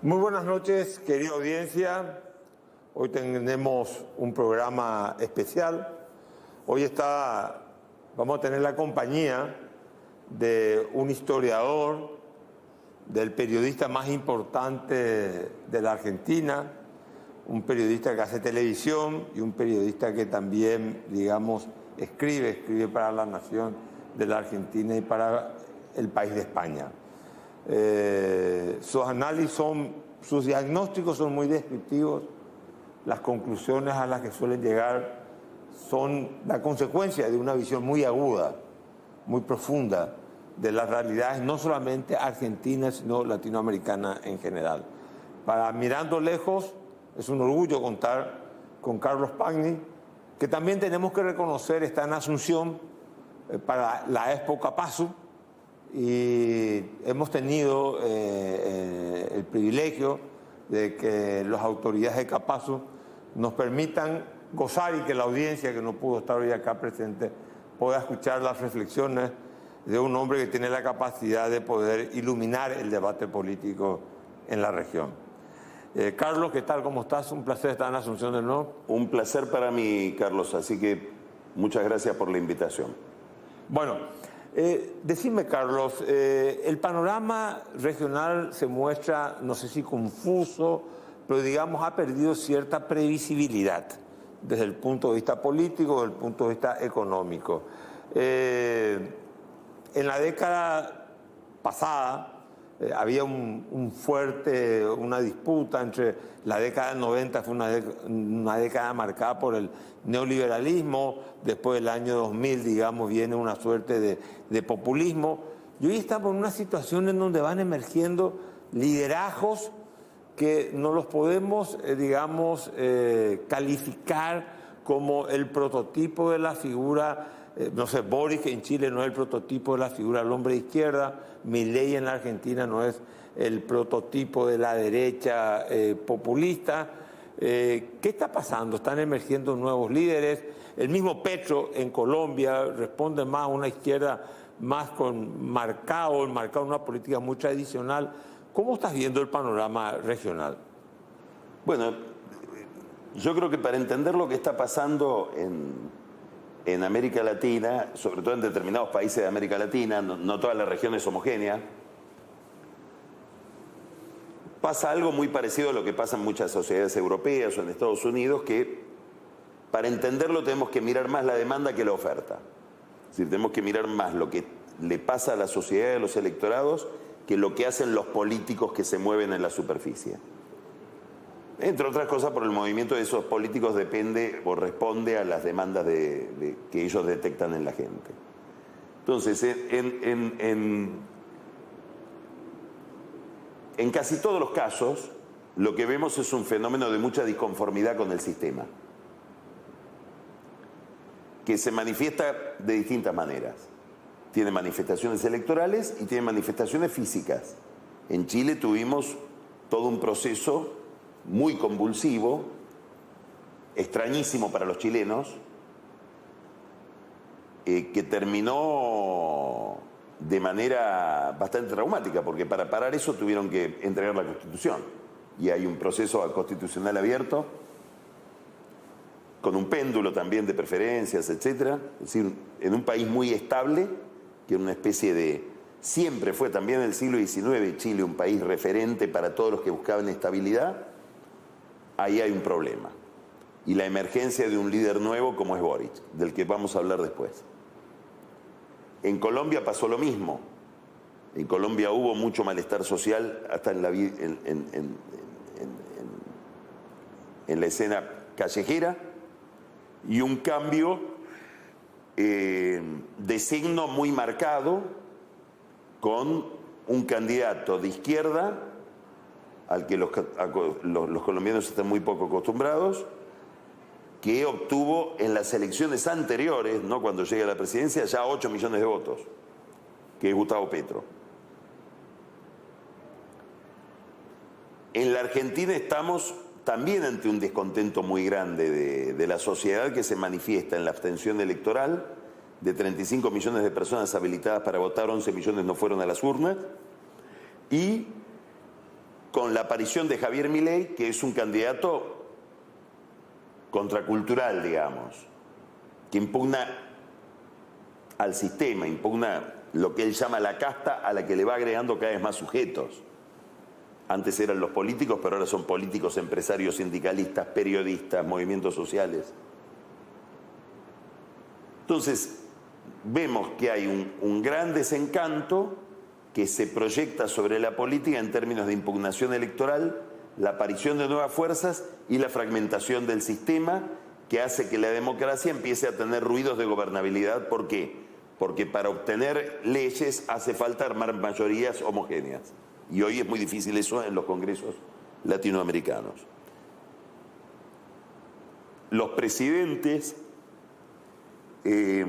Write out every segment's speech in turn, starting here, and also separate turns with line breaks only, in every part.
Muy buenas noches, querida audiencia. Hoy tenemos un programa especial. Vamos a tener la compañía de un historiador, del periodista más importante de la Argentina, un periodista que hace televisión y un periodista que también, digamos, escribe para La Nación de la Argentina y para el país de España. Sus análisis sus diagnósticos son muy descriptivos, las conclusiones a las que suelen llegar son la consecuencia de una visión muy aguda, muy profunda de las realidades no solamente argentinas, sino latinoamericanas en general. Para Mirando Lejos, es un orgullo contar con Carlos Pagni, que también tenemos que reconocer está en Asunción para la Expo Capazu, y hemos tenido el privilegio de que las autoridades de Capazu nos permitan gozar y que la audiencia que no pudo estar hoy acá presente pueda escuchar las reflexiones de un hombre que tiene la capacidad de poder iluminar el debate político en la región. Carlos, ¿qué tal? ¿Cómo estás? Un placer estar en Asunción de nuevo.
Un placer para mí, Carlos, así que muchas gracias por la invitación.
Bueno, decime, Carlos, el panorama regional se muestra, no sé si confuso, pero digamos ha perdido cierta previsibilidad desde el punto de vista político, desde el punto de vista económico. En la década pasada había una disputa entre la década del 90, fue una década marcada por el neoliberalismo, después del año 2000, digamos, viene una suerte de populismo, y hoy estamos en una situación en donde van emergiendo liderazgos que no los podemos, calificar como el prototipo de la figura. No sé, Boric en Chile no es el prototipo de la figura del hombre de izquierda, Milei en la Argentina no es el prototipo de la derecha populista. ¿Qué está pasando? Están emergiendo nuevos líderes. El mismo Petro en Colombia responde más a una izquierda más marcada una política muy tradicional. ¿Cómo estás viendo el panorama regional?
Bueno, yo creo que para entender lo que está pasando en América Latina, sobre todo en determinados países de América Latina, no toda la región es homogénea, pasa algo muy parecido a lo que pasa en muchas sociedades europeas o en Estados Unidos, que para entenderlo tenemos que mirar más la demanda que la oferta. Es decir, tenemos que mirar más lo que le pasa a la sociedad y a los electorados que lo que hacen los políticos que se mueven en la superficie. Entre otras cosas, por el movimiento de esos políticos depende o responde a las demandas que ellos detectan en la gente. Entonces, en casi todos los casos, lo que vemos es un fenómeno de mucha disconformidad con el sistema, que se manifiesta de distintas maneras. Tiene manifestaciones electorales y tiene manifestaciones físicas. En Chile tuvimos todo un proceso muy convulsivo, extrañísimo para los chilenos, que terminó de manera bastante traumática, porque para parar eso tuvieron que entregar la Constitución. Y hay un proceso constitucional abierto, con un péndulo también de preferencias, etc. Es decir, en un país muy estable, que era una especie de... Siempre fue también en el siglo XIX Chile un país referente para todos los que buscaban estabilidad. Ahí hay un problema. Y la emergencia de un líder nuevo como es Boric, del que vamos a hablar después. En Colombia pasó lo mismo. En Colombia hubo mucho malestar social hasta en la escena callejera, y un cambio de signo muy marcado con un candidato de izquierda al que los colombianos están muy poco acostumbrados, que obtuvo en las elecciones anteriores, no cuando llega a la presidencia, ya 8 millones de votos, que es Gustavo Petro. En la Argentina estamos también ante un descontento muy grande de la sociedad, que se manifiesta en la abstención electoral. De 35 millones de personas habilitadas para votar, 11 millones no fueron a las urnas, y con la aparición de Javier Milei, que es un candidato contracultural, digamos, que impugna al sistema, impugna lo que él llama la casta, a la que le va agregando cada vez más sujetos. Antes eran los políticos, pero ahora son políticos, empresarios, sindicalistas, periodistas, movimientos sociales. Entonces, vemos que hay un gran desencanto que se proyecta sobre la política en términos de impugnación electoral, la aparición de nuevas fuerzas y la fragmentación del sistema, que hace que la democracia empiece a tener ruidos de gobernabilidad. ¿Por qué? Porque para obtener leyes hace falta armar mayorías homogéneas. Y hoy es muy difícil eso en los congresos latinoamericanos. Los presidentes que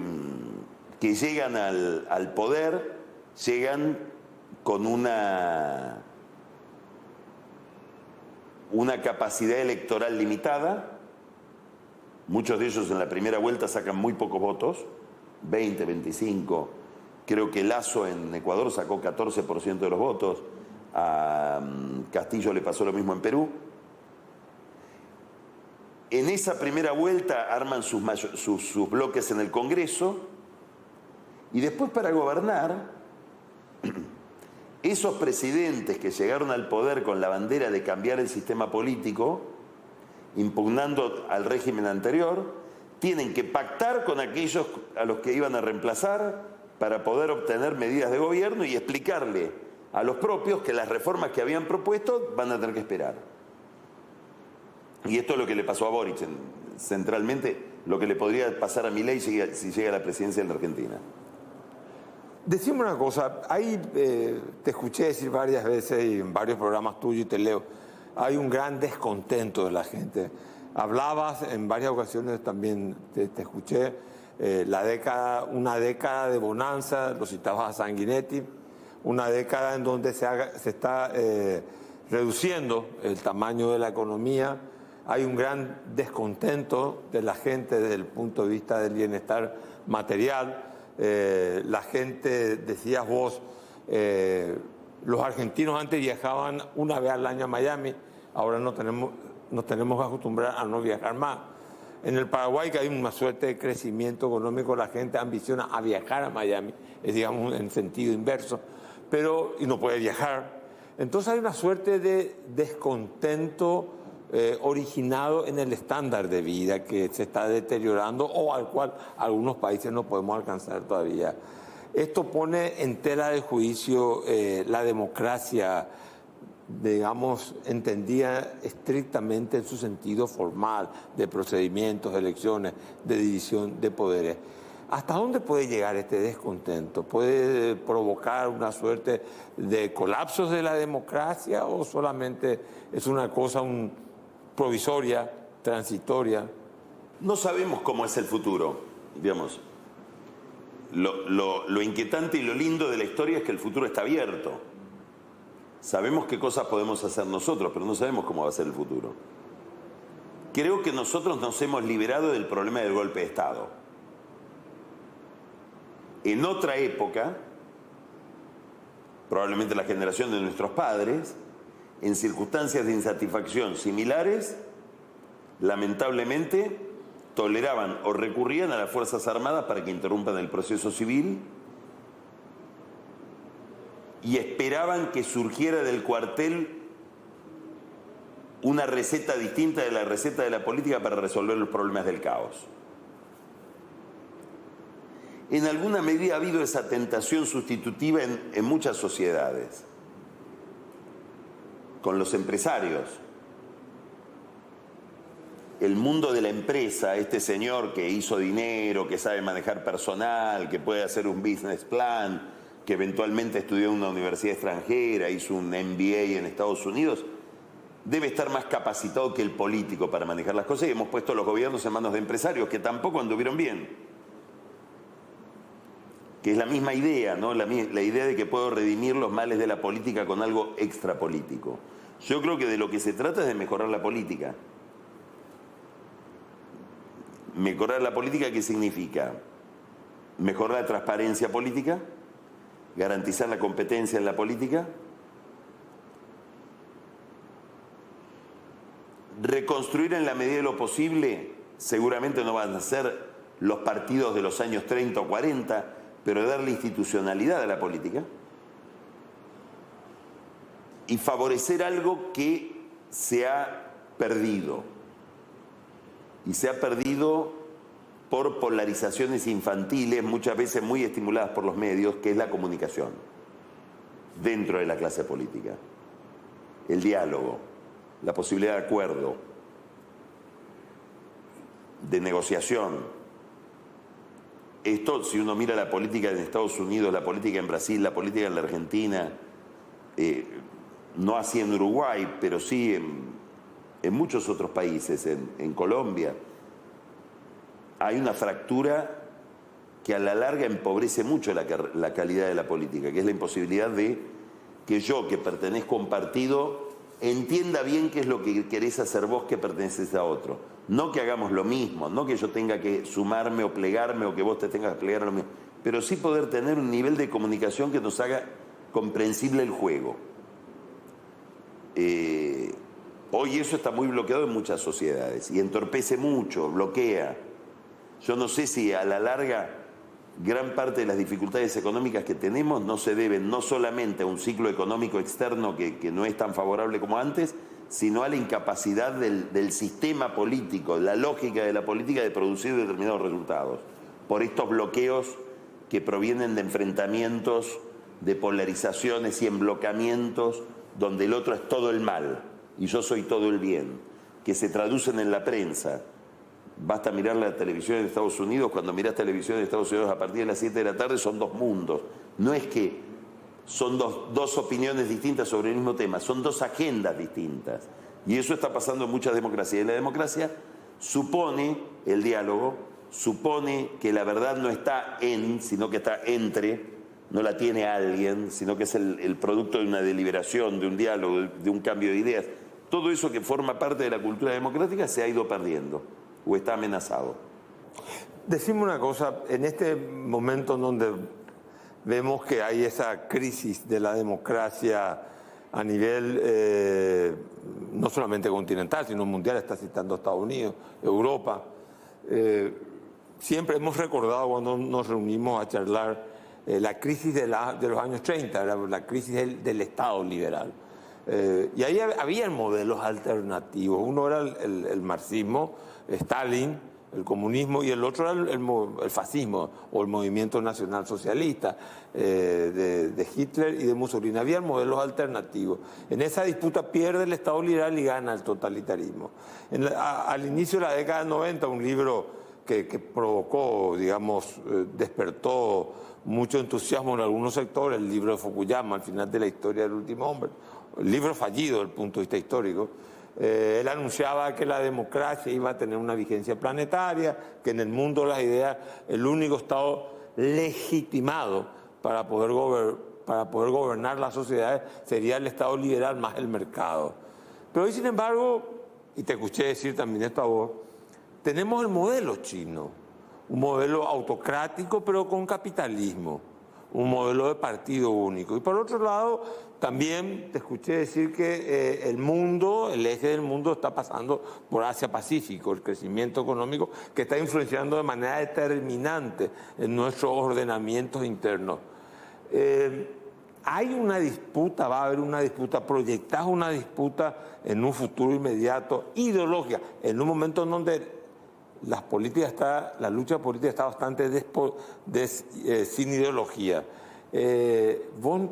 llegan al poder llegan con una capacidad electoral limitada. Muchos de ellos en la primera vuelta sacan muy pocos votos, 20, 25. Creo que Lasso en Ecuador sacó 14% de los votos. A Castillo le pasó lo mismo en Perú. En esa primera vuelta arman sus bloques en el Congreso y después para gobernar, esos presidentes que llegaron al poder con la bandera de cambiar el sistema político, impugnando al régimen anterior, tienen que pactar con aquellos a los que iban a reemplazar para poder obtener medidas de gobierno y explicarle a los propios que las reformas que habían propuesto van a tener que esperar. Y esto es lo que le pasó a Boric, centralmente lo que le podría pasar a Milei si llega a la presidencia de la Argentina.
Decime una cosa, ahí te escuché decir varias veces y en varios programas tuyos y te leo, hay un gran descontento de la gente. Hablabas en varias ocasiones también, te escuché, una década de bonanza, lo citabas a Sanguinetti, una década en donde se está reduciendo el tamaño de la economía, hay un gran descontento de la gente desde el punto de vista del bienestar material. La gente, decías vos, los argentinos antes viajaban una vez al año a Miami, ahora nos tenemos que acostumbrar a no viajar más. En el Paraguay, que hay una suerte de crecimiento económico, la gente ambiciona a viajar a Miami, es digamos en sentido inverso, y no puede viajar. Entonces hay una suerte de descontento originado en el estándar de vida que se está deteriorando o al cual algunos países no podemos alcanzar todavía. Esto pone en tela de juicio la democracia, digamos, entendida estrictamente en su sentido formal, de procedimientos, de elecciones, de división de poderes. ¿Hasta dónde puede llegar este descontento? ¿Puede provocar una suerte de colapsos de la democracia o solamente es una cosa provisoria, transitoria?
No sabemos cómo es el futuro, digamos. Lo inquietante y lo lindo de la historia es que el futuro está abierto. Sabemos qué cosas podemos hacer nosotros, pero no sabemos cómo va a ser el futuro. Creo que nosotros nos hemos liberado del problema del golpe de Estado. En otra época, probablemente la generación de nuestros padres, en circunstancias de insatisfacción similares, lamentablemente toleraban o recurrían a las Fuerzas Armadas para que interrumpan el proceso civil y esperaban que surgiera del cuartel una receta distinta de la receta de la política para resolver los problemas del caos. En alguna medida ha habido esa tentación sustitutiva en muchas sociedades. Con los empresarios. El mundo de la empresa, este señor que hizo dinero, que sabe manejar personal, que puede hacer un business plan, que eventualmente estudió en una universidad extranjera, hizo un MBA en Estados Unidos, debe estar más capacitado que el político para manejar las cosas y hemos puesto los gobiernos en manos de empresarios que tampoco anduvieron bien. Que es la misma idea, ¿no? La idea de que puedo redimir los males de la política con algo extrapolítico. Yo creo que de lo que se trata es de mejorar la política. Mejorar la política, ¿qué significa? Mejorar la transparencia política, garantizar la competencia en la política, reconstruir en la medida de lo posible, seguramente no van a ser los partidos de los años 30 o 40, pero darle institucionalidad a la política y favorecer algo que se ha perdido. Y se ha perdido por polarizaciones infantiles, muchas veces muy estimuladas por los medios, que es la comunicación dentro de la clase política. El diálogo, la posibilidad de acuerdo, de negociación. Esto, si uno mira la política en Estados Unidos, la política en Brasil, la política en la Argentina, no así en Uruguay, pero sí en muchos otros países, en Colombia, hay una fractura que a la larga empobrece mucho la calidad de la política, que es la imposibilidad de que yo, que pertenezco a un partido, entienda bien qué es lo que querés hacer vos que perteneces a otro. No que hagamos lo mismo, no que yo tenga que sumarme o plegarme o que vos te tengas que plegar a lo mismo, pero sí poder tener un nivel de comunicación que nos haga comprensible el juego. Hoy eso está muy bloqueado en muchas sociedades y entorpece mucho, bloquea. Yo no sé si a la larga gran parte de las dificultades económicas que tenemos no se deben no solamente a un ciclo económico externo que no es tan favorable como antes, sino a la incapacidad del sistema político, la lógica de la política de producir determinados resultados, por estos bloqueos que provienen de enfrentamientos, de polarizaciones y emblocamientos, donde el otro es todo el mal y yo soy todo el bien, que se traducen en la prensa. Basta mirar la televisión de Estados Unidos, cuando mirás televisión de Estados Unidos a partir de las 7 de la tarde son dos mundos. No es que son dos opiniones distintas sobre el mismo tema, son dos agendas distintas. Y eso está pasando en muchas democracias. Y la democracia supone el diálogo, supone que la verdad no está sino que está entre, no la tiene alguien, sino que es el producto de una deliberación, de un diálogo, de un cambio de ideas. Todo eso que forma parte de la cultura democrática se ha ido perdiendo o está amenazado.
Decime una cosa, en este momento en donde vemos que hay esa crisis de la democracia a nivel no solamente continental, sino mundial, está citando Estados Unidos, Europa, siempre hemos recordado cuando nos reunimos a charlar la crisis de los años 30, la crisis del Estado liberal. Y ahí había modelos alternativos. Uno era el marxismo, Stalin, el comunismo, y el otro era el fascismo o el movimiento nacional socialista de Hitler y de Mussolini. Había modelos alternativos. En esa disputa pierde el Estado liberal y gana el totalitarismo. Al inicio de la década del 90, un libro que provocó, digamos, despertó mucho entusiasmo en algunos sectores, el libro de Fukuyama, al final de la historia del último hombre, el libro fallido desde el punto de vista histórico. Él anunciaba que la democracia iba a tener una vigencia planetaria, que en el mundo de las ideas el único Estado legitimado para poder gobernar las sociedades sería el Estado liberal más el mercado. Pero hoy, sin embargo, y te escuché decir también esto a vos, tenemos el modelo chino, un modelo autocrático pero con capitalismo, un modelo de partido único. Y por otro lado, también te escuché decir que el eje del mundo está pasando por Asia-Pacífico, el crecimiento económico que está influenciando de manera determinante en nuestros ordenamientos internos. Hay una disputa, va a haber una disputa, proyectada una disputa en un futuro inmediato, ideológica, en un momento en donde la lucha política está bastante sin ideología. ¿Vos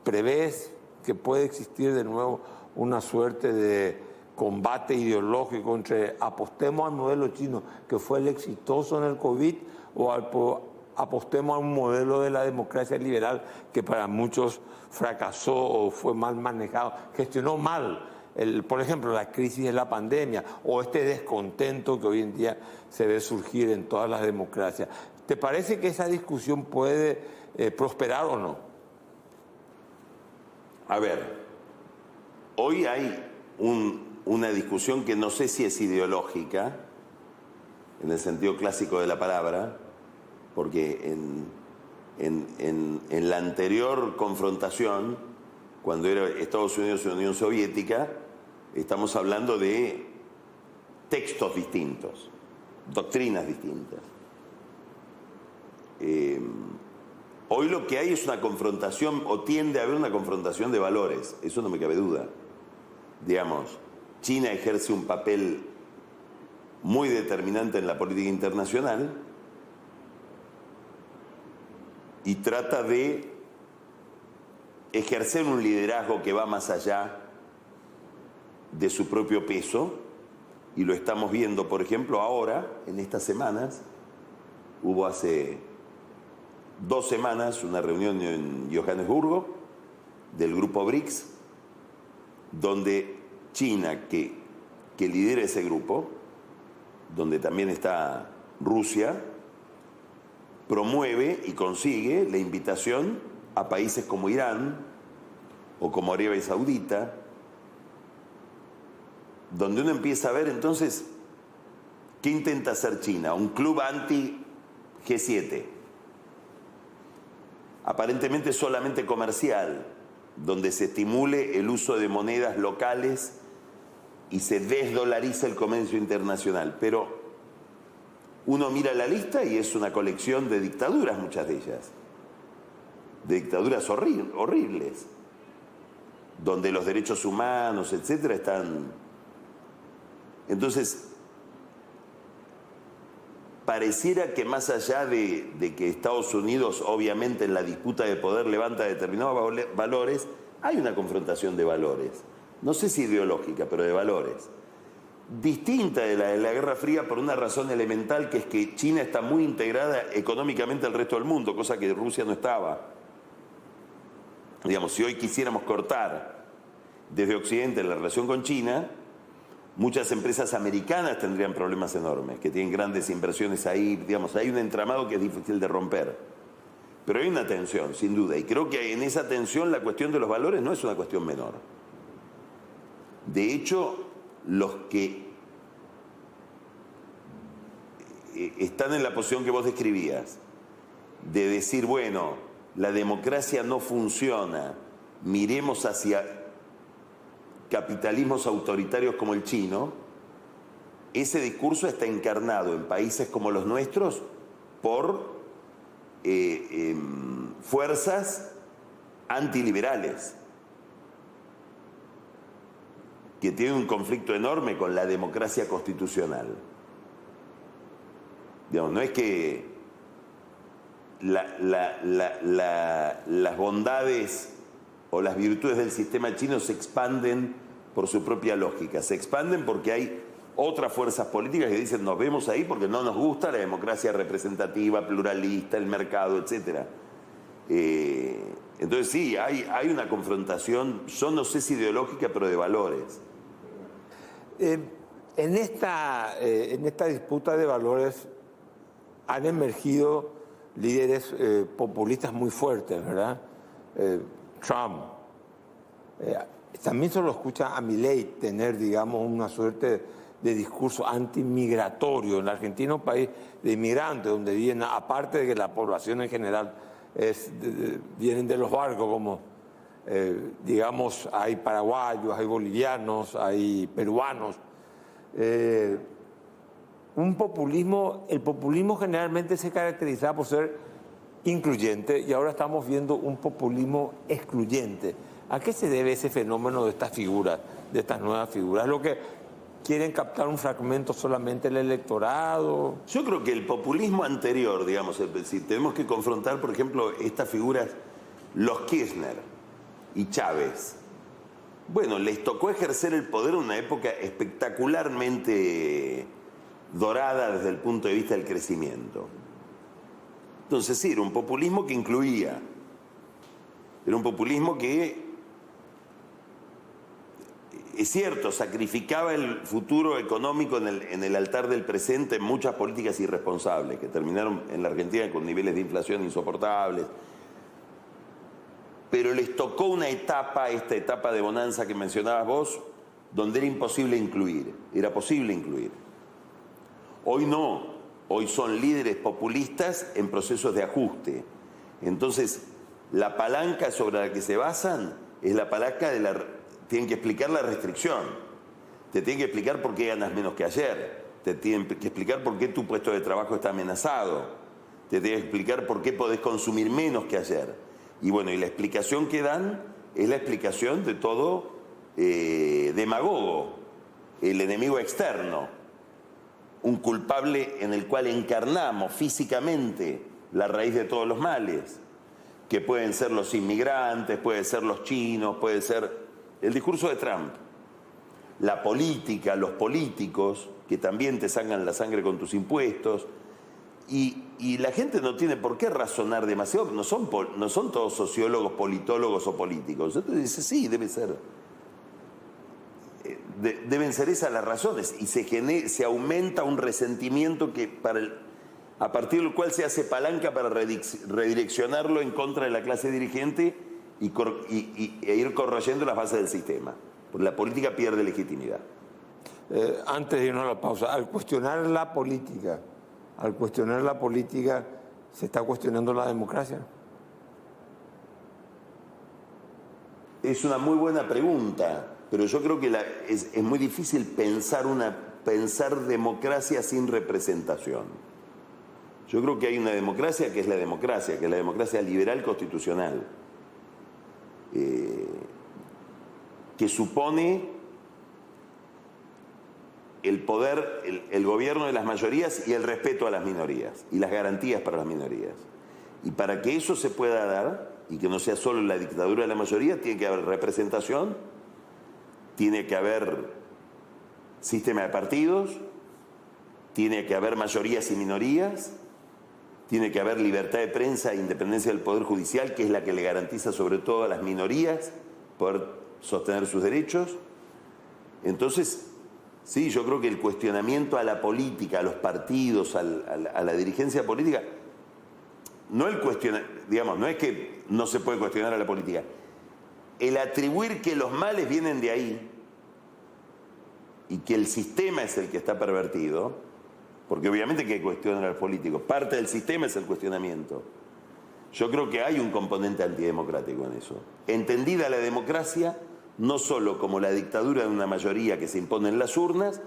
prevés que puede existir de nuevo una suerte de combate ideológico entre apostemos al modelo chino, que fue el exitoso en el COVID, o apostemos a un modelo de la democracia liberal que para muchos fracasó o fue mal manejado, gestionó mal? Por ejemplo, la crisis de la pandemia o este descontento que hoy en día se ve surgir en todas las democracias. ¿Te parece que esa discusión puede prosperar o no?
A ver, hoy hay una discusión que no sé si es ideológica, en el sentido clásico de la palabra, porque en la anterior confrontación, cuando era Estados Unidos y Unión Soviética, estamos hablando de textos distintos, doctrinas distintas. Hoy lo que hay es una confrontación, o tiende a haber una confrontación de valores, eso no me cabe duda. Digamos, China ejerce un papel muy determinante en la política internacional y trata de ejercer un liderazgo que va más allá de su propio peso, y lo estamos viendo, por ejemplo, ahora, en estas semanas. Hubo hace 2 semanas una reunión en Johannesburgo del grupo BRICS, donde China, que lidera ese grupo, donde también está Rusia, promueve y consigue la invitación a países como Irán o como Arabia Saudita, donde uno empieza a ver entonces qué intenta hacer China, un club anti-G7, aparentemente solamente comercial, donde se estimule el uso de monedas locales y se desdolariza el comercio internacional. Pero uno mira la lista y es una colección de dictaduras, muchas de ellas, de dictaduras horribles, donde los derechos humanos, etcétera, están. Entonces, pareciera que más allá de que Estados Unidos, obviamente, en la disputa de poder levanta determinados valores, hay una confrontación de valores. No sé si ideológica, pero de valores. Distinta de la Guerra Fría por una razón elemental, que es que China está muy integrada económicamente al resto del mundo, cosa que Rusia no estaba. Digamos, si hoy quisiéramos cortar desde Occidente la relación con China, muchas empresas americanas tendrían problemas enormes, que tienen grandes inversiones ahí. Digamos, hay un entramado que es difícil de romper. Pero hay una tensión, sin duda, y creo que en esa tensión la cuestión de los valores no es una cuestión menor. De hecho, los que están en la posición que vos describías, de decir, bueno, la democracia no funciona, miremos hacia capitalismos autoritarios como el chino, ese discurso está encarnado en países como los nuestros por fuerzas antiliberales que tienen un conflicto enorme con la democracia constitucional. Digamos, no es que las bondades o las virtudes del sistema chino se expanden por su propia lógica, se expanden porque hay otras fuerzas políticas que dicen nos vemos ahí porque no nos gusta la democracia representativa, pluralista, el mercado, etc. Entonces sí, hay una confrontación, yo no sé si ideológica, pero de valores.
En esta disputa de valores han emergido líderes populistas muy fuertes, ¿verdad? Trump. También se lo escucha a Milei tener, digamos, una suerte de discurso antimigratorio. En la Argentina, un país de inmigrantes, donde vienen, aparte de que la población en general vienen de los barcos, como, digamos, hay paraguayos, hay bolivianos, hay peruanos. El populismo generalmente se caracteriza por ser incluyente y ahora estamos viendo un populismo excluyente. ¿A qué se debe ese fenómeno de estas figuras, de estas nuevas figuras? ¿Lo que quieren captar un fragmento solamente del electorado?
Yo creo que el populismo anterior, digamos, si tenemos que confrontar, por ejemplo, estas figuras, los Kirchner y Chávez, bueno, les tocó ejercer el poder en una época espectacularmente dorada desde el punto de vista del crecimiento. Entonces sí, era un populismo que incluía, era un populismo que, es cierto, sacrificaba el futuro económico en el altar del presente en muchas políticas irresponsables, que terminaron en la Argentina con niveles de inflación insoportables. Pero les tocó una etapa, esta etapa de bonanza que mencionabas vos, donde era imposible incluir, era posible incluir. Hoy no. Hoy son líderes populistas en procesos de ajuste. Entonces, la palanca sobre la que se basan es la palanca tienen que explicar la restricción. te tiene que explicar por qué ganas menos que ayer, te tiene que explicar por qué tu puesto de trabajo está amenazado, te tiene que explicar por qué podés consumir menos que ayer. Y bueno, y la explicación que dan es la explicación de todo demagogo, el enemigo externo, un culpable en el cual encarnamos físicamente la raíz de todos los males, que pueden ser los inmigrantes, pueden ser los chinos, puede ser el discurso de Trump, la política, los políticos, que también te sacan la sangre con tus impuestos, y la gente no tiene por qué razonar demasiado, no son todos sociólogos, politólogos o políticos. Entonces dice, sí, debe ser. Deben ser esas las razones, y se aumenta un resentimiento que a partir del cual se hace palanca para redireccionarlo en contra de la clase dirigente e ir corroyendo las bases del sistema. Porque la política pierde legitimidad.
Antes de irnos a la pausa, al cuestionar la política, ¿se está cuestionando la democracia?
Es una muy buena pregunta, pero yo creo que es muy difícil pensar democracia sin representación. Yo creo que hay una democracia que es la democracia liberal constitucional, que supone el poder, el gobierno de las mayorías y el respeto a las minorías y las garantías para las minorías. Y para que eso se pueda dar y que no sea solo la dictadura de la mayoría, tiene que haber representación, tiene que haber sistema de partidos, tiene que haber mayorías y minorías, tiene que haber libertad de prensa e independencia del Poder Judicial, que es la que le garantiza sobre todo a las minorías poder sostener sus derechos. Entonces, sí, yo creo que el cuestionamiento a la política, a los partidos, a la dirigencia política, no es que no se puede cuestionar a la política, el atribuir que los males vienen de ahí y que el sistema es el que está pervertido, porque obviamente hay que cuestionar a los políticos, parte del sistema es el cuestionamiento. Yo creo que hay un componente antidemocrático en eso. Entendida la democracia no solo como la dictadura de una mayoría que se impone en las urnas,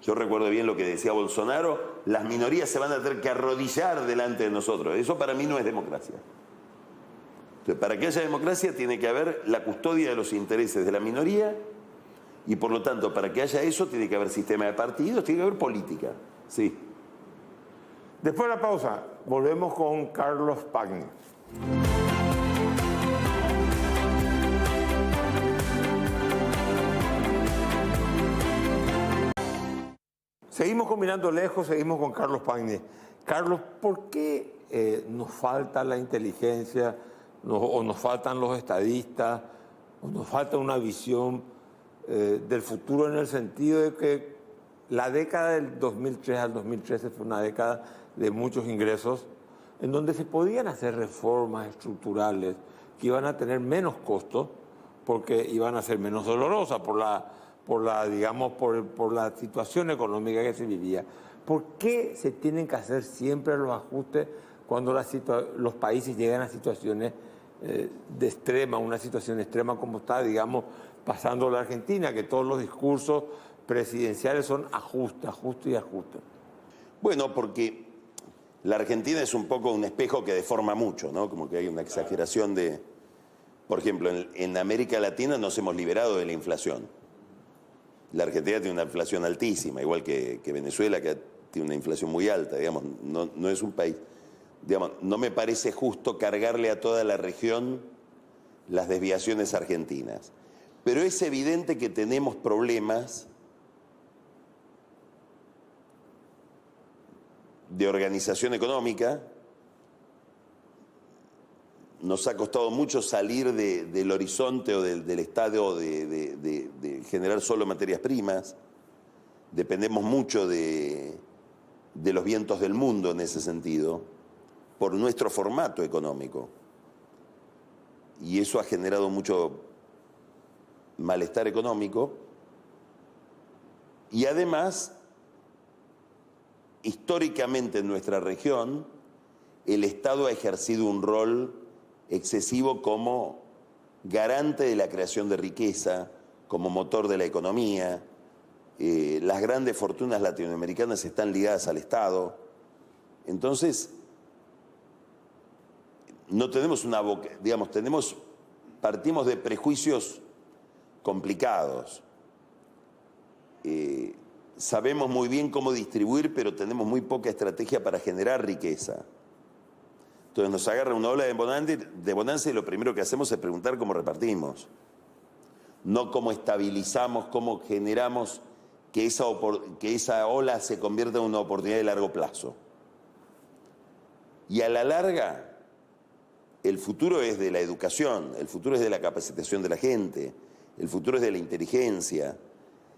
yo recuerdo bien lo que decía Bolsonaro, las minorías se van a tener que arrodillar delante de nosotros. Eso para mí no es democracia. Entonces, para que haya democracia tiene que haber la custodia de los intereses de la minoría y por lo tanto, para que haya eso tiene que haber sistema de partidos, tiene que haber política. Sí.
Después de la pausa, volvemos con Carlos Pagni. Seguimos combinando lejos, seguimos con Carlos Pagni. Carlos, ¿por qué nos falta la inteligencia o nos faltan los estadistas o nos falta una visión del futuro en el sentido de que la década del 2003 al 2013 fue una década de muchos ingresos en donde se podían hacer reformas estructurales que iban a tener menos costos porque iban a ser menos dolorosas por la situación económica que se vivía? ¿Por qué se tienen que hacer siempre los ajustes cuando los países llegan a situaciones de extrema, una situación extrema como está, digamos, pasando la Argentina, que todos los discursos presidenciales son ajuste, ajuste y ajuste?
Bueno, porque la Argentina es un poco un espejo que deforma mucho, ¿no? Como que hay una exageración de... Por ejemplo, en América Latina nos hemos liberado de la inflación. La Argentina tiene una inflación altísima, igual que Venezuela, que tiene una inflación muy alta, digamos, no es un país. Digamos, no me parece justo cargarle a toda la región las desviaciones argentinas. Pero es evidente que tenemos problemas de organización económica. Nos ha costado mucho salir del horizonte o del estado de generar solo materias primas. Dependemos mucho de los vientos del mundo en ese sentido, por nuestro formato económico. Y eso ha generado mucho malestar económico. Y además, históricamente en nuestra región, el Estado ha ejercido un rol excesivo como garante de la creación de riqueza, como motor de la economía, las grandes fortunas latinoamericanas están ligadas al Estado. Entonces, no tenemos una digamos, partimos de prejuicios complicados. Sabemos muy bien cómo distribuir, pero tenemos muy poca estrategia para generar riqueza. Entonces nos agarra una ola de bonanza y lo primero que hacemos es preguntar cómo repartimos. No cómo estabilizamos, cómo generamos que esa ola se convierta en una oportunidad de largo plazo. Y a la larga, el futuro es de la educación, el futuro es de la capacitación de la gente, el futuro es de la inteligencia,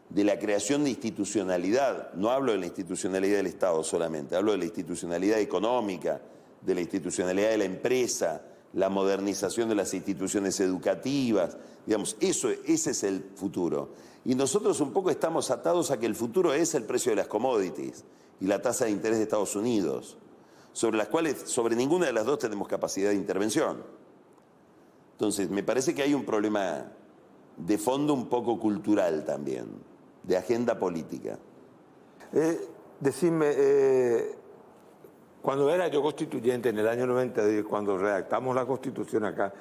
de la creación de institucionalidad. No hablo de la institucionalidad del Estado solamente, hablo de la institucionalidad económica, de la institucionalidad de la empresa, la modernización de las instituciones educativas. Digamos, ese es el futuro. Y nosotros un poco estamos atados a que el futuro es el precio de las commodities y la tasa de interés de Estados Unidos, sobre las cuales, sobre ninguna de las dos tenemos capacidad de intervención. Entonces, me parece que hay un problema de fondo un poco cultural también, de agenda política.
Decime, cuando era yo constituyente en el año 92, cuando redactamos la Constitución acá,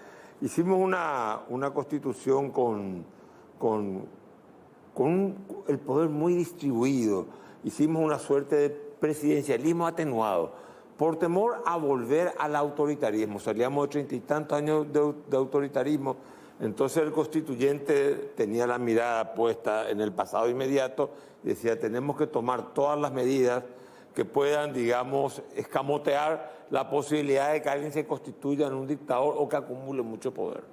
hicimos una Constitución con el poder muy distribuido. Hicimos una suerte de presidencialismo atenuado, por temor a volver al autoritarismo. Salíamos de 30 y tantos años de autoritarismo, entonces el constituyente tenía la mirada puesta en el pasado inmediato y decía, tenemos que tomar todas las medidas que puedan, digamos, escamotear la posibilidad de que alguien se constituya en un dictador o que acumule mucho poder.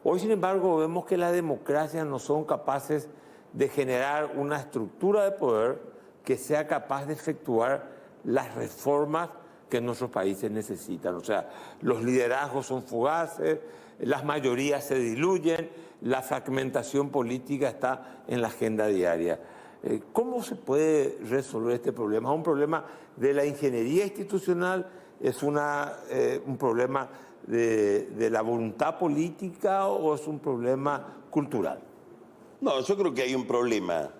Hoy, sin embargo, vemos que las democracias no son capaces de generar una estructura de poder que sea capaz de efectuar las reformas que nuestros países necesitan. O sea, los liderazgos son fugaces, las mayorías se diluyen, la fragmentación política está en la agenda diaria. ¿Cómo se puede resolver este problema? ¿Es un problema de la ingeniería institucional? ¿Es un problema de la voluntad política o es un problema cultural?
No, yo creo que hay un problema